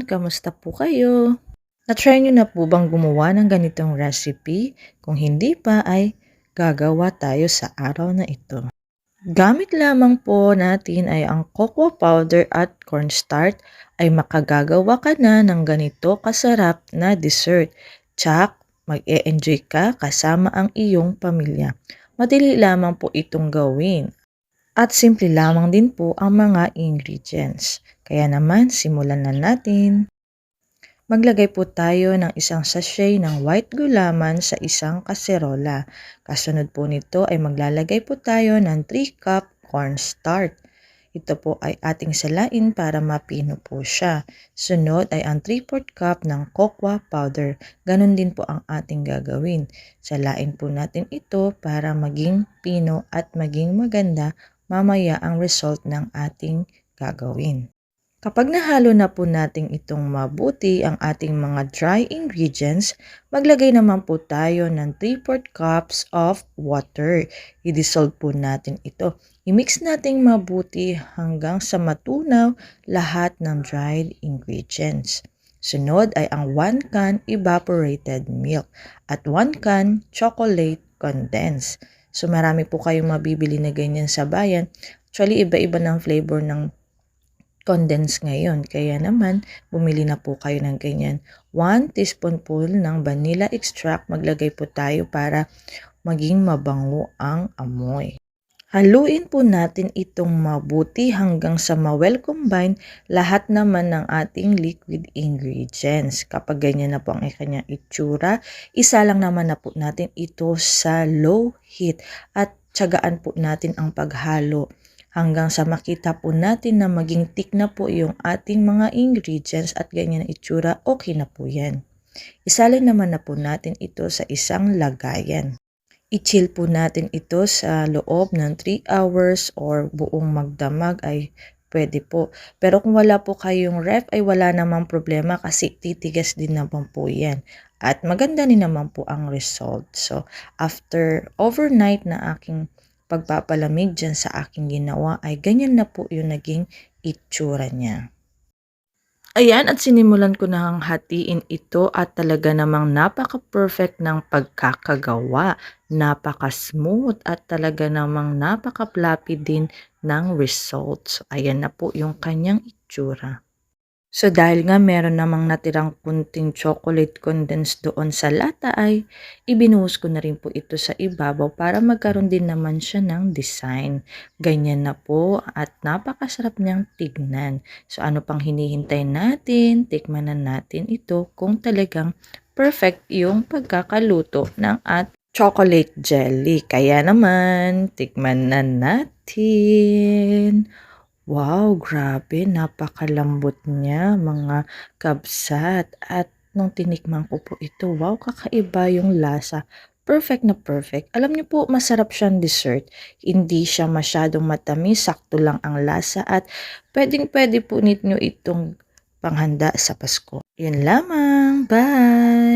kamusta po kayo? Na-try niyo na po bang gumawa ng ganitong recipe? Kung hindi pa ay gagawa tayo sa araw na ito. Gamit lamang po natin ay ang cocoa powder at cornstarch ay makagagawa ka na ng ganito kasarap na dessert. Tsak, mag-e-enjoy ka kasama ang iyong pamilya. Madali lamang po itong gawin. At simple lamang din po ang mga ingredients. Kaya naman, simulan na natin. Maglagay po tayo ng isang sachet ng white gulaman sa isang kaserola. Kasunod po nito ay maglalagay po tayo ng 3 cup cornstarch. Ito po ay ating salain para mapino po siya. Sunod ay ang 3/4 cup ng cocoa powder. Ganon din po ang ating gagawin. Salain po natin ito para maging pino at maging maganda mamaya ang result ng ating gagawin. Kapag nahalo na po natin itong mabuti ang ating mga dry ingredients, maglagay naman po tayo ng 3/4 cups of water. I-dissolve po natin ito. I-mix natin mabuti hanggang sa matunaw lahat ng dried ingredients. Sunod ay ang 1 can evaporated milk at 1 can chocolate condensed. So marami po kayong mabibili na ganyan sa bayan. Actually, iba-iba ng flavor ng condensed ngayon. Kaya naman, bumili na po kayo ng ganyan. 1 teaspoonful ng vanilla extract maglagay po tayo para maging mabango ang amoy. Haluin po natin itong mabuti hanggang sa ma-well combine lahat naman ng ating liquid ingredients. Kapag ganyan na po ang kanyang itsura, isa lang naman na po natin ito sa low heat at tiyagaan po natin ang paghalo hanggang sa makita po natin na maging thick na po yung ating mga ingredients at ganyan na itsura, okay na po yan. Isalin naman na po natin ito sa isang lagayan. I-chill po natin ito sa loob ng 3 hours or buong magdamag ay pwede po. Pero kung wala po kayong ref ay wala namang problema kasi titigas din naman po yan. At maganda din naman po ang result. So after overnight na aking pagpapalamig dyan sa aking ginawa ay ganyan na po yung naging itsura niya. Ayan, at sinimulan ko na hatiin ito at talaga namang napaka-perfect ng pagkakagawa. Napaka-smooth at talaga namang napaka-fluffy din ng results. Ayan na po yung kanyang itsura. So dahil nga meron namang natirang kunting chocolate condensed doon sa lata ay ibinuhos ko na rin po ito sa ibabaw para magkaroon din naman siya ng design. Ganyan na po at napakasarap niyang tignan. So ano pang hinihintay natin? Tikman na natin ito kung talagang perfect yung pagkakaluto ng chocolate jelly. Kaya naman, tikman na natin. Wow, grabe, napakalambot niya mga kabsat. At nung tinikman ko po ito, wow, kakaiba yung lasa. Perfect na perfect. Alam niyo po, masarap siyang dessert. Hindi siya masyadong matamis, sakto lang ang lasa at pwedeng-pwede po ninyo itong panghanda sa Pasko. Yun lamang. Bye!